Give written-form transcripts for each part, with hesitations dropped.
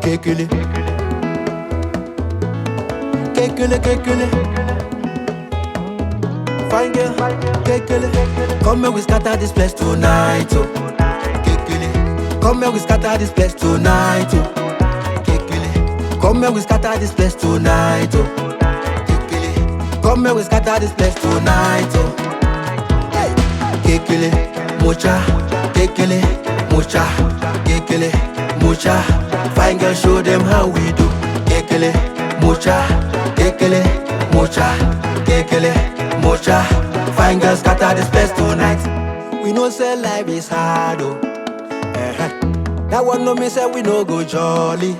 Kekele, kekele, kekele. Fine girl, kekele. Come here, we scatter this place tonight, oh. Kekele. Come here, we scatter this place tonight, oh. Kekele. Come here, we scatter this place tonight, oh. Kekele. Come here, we scatter this place tonight, oh. Hey. Kekele, mocha, kekele, mocha, kekele, mocha. Fine girl, show them how we do. Kekele, mocha, kekele, mocha, kekele, mocha. Fine girl, scatter this place tonight. We know say life is hard, oh. That one no me say we no go jolly.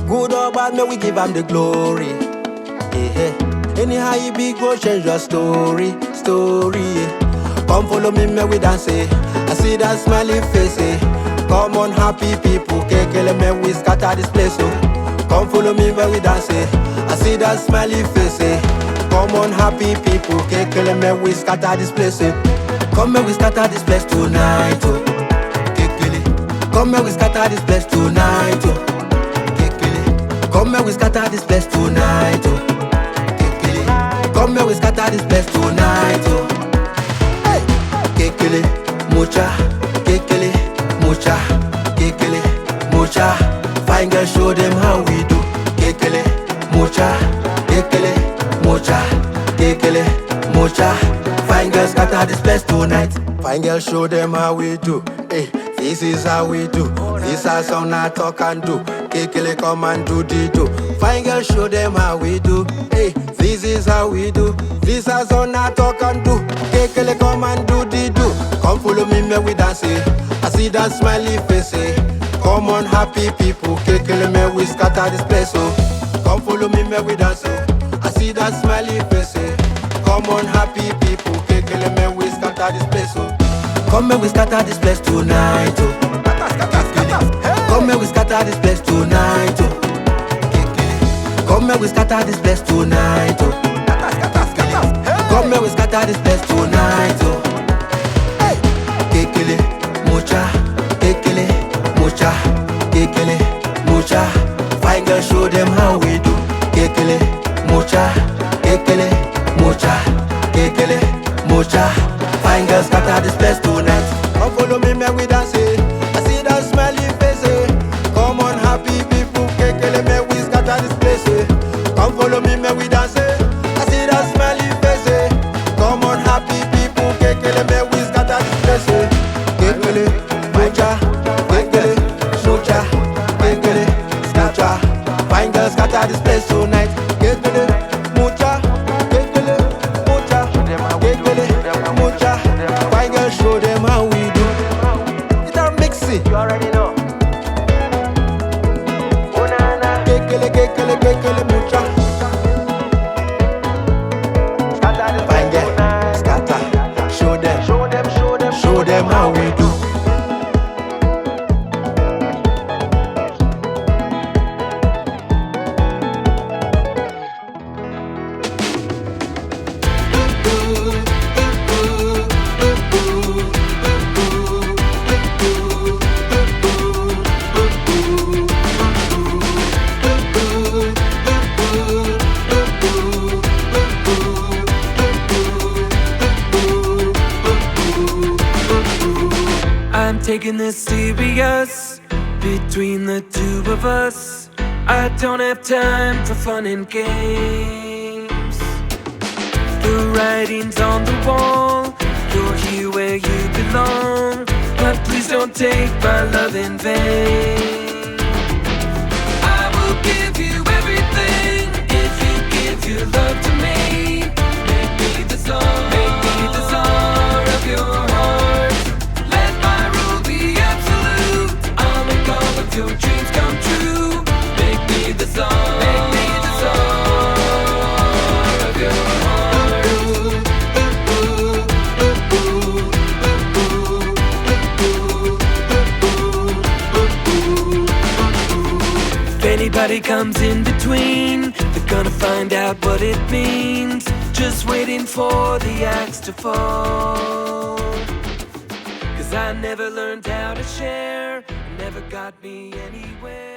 Good or bad, may we give am the glory. Anyhow you be, go change your story. Come follow me, may we dance, I see that smiling face, Come on, happy people, kekele, may we scatter this place, oh. Come follow me, may we dance, I see that smiling face, Come on, happy people, kekele, may we scatter this place, Come, may we scatter this place tonight, oh. Kekele. Come, may we scatter this place tonight, oh. Kekele. Come, may we scatter this place tonight, oh. Kekele. Come, may we scatter this place tonight, oh. Hey. Kekele, mocha, kekele, mocha, kekele, mocha. Fine girl, show them how we do. Kekele, mocha, kekele, mocha, kekele, mocha. Fine girl, scatter this place tonight. Fine girl, show them how we do. Hey, this is how we do. This is how I talk and do. Kekele, come and do the do. Fine girl, show them how we do. Hey, this is how we do. This is how I talk and do. Kekele, come and do the do. Come follow me, may we dance, I see that smiley face, Come on, happy people, kekele, may we scatter this place, oh. Come follow me, may we dance, I see that smiley face, Come on, happy people, kekele, may we scatter this place, oh. Come, may we scatter this place tonight, oh. Come, may we scatter this place tonight, oh. Come, may we scatter this place tonight, oh. Come, may we scatter this place tonight, oh. Hey, kekele, mocha, kekele, mocha, kekele, mocha. Fine girl, show them how we do. Kekele, mocha, kekele, mocha, kekele, mocha. Fine girl, scatter this place tonight. Come follow me, may we dance, I see that smiling face, Come on, happy people, kekele, may we scatter this place, Come follow me, may we dance, I see that smiling face, Come on, happy people, kekele, may we scatter this place, Kekele, mocha, kekele, mocha, kekele, scatter. Fine girl, scatter this place tonight. Kekele, mocha, kekele, mocha, kekele, mocha. Fine girl, show them how we do. It are mixing. You already know. Oh na na. Kekele, kekele, kekele, mocha. Fine girl, scatter. Show them how we do. I'm taking this serious, between the two of us. I don't have time for fun and games. The writing's on the wall, you're here where you belong. But please don't take my love in vain. I will give you everything if you give your love to me. Make me the song of your heart. Let my rule be absolute. I'll make all of your dreams come true. Make me the song of your heart. If anybody comes in between, they're gonna find out what it means. Just waiting for the axe to fall. 'Cause I I never learned how to share, never got me anywhere.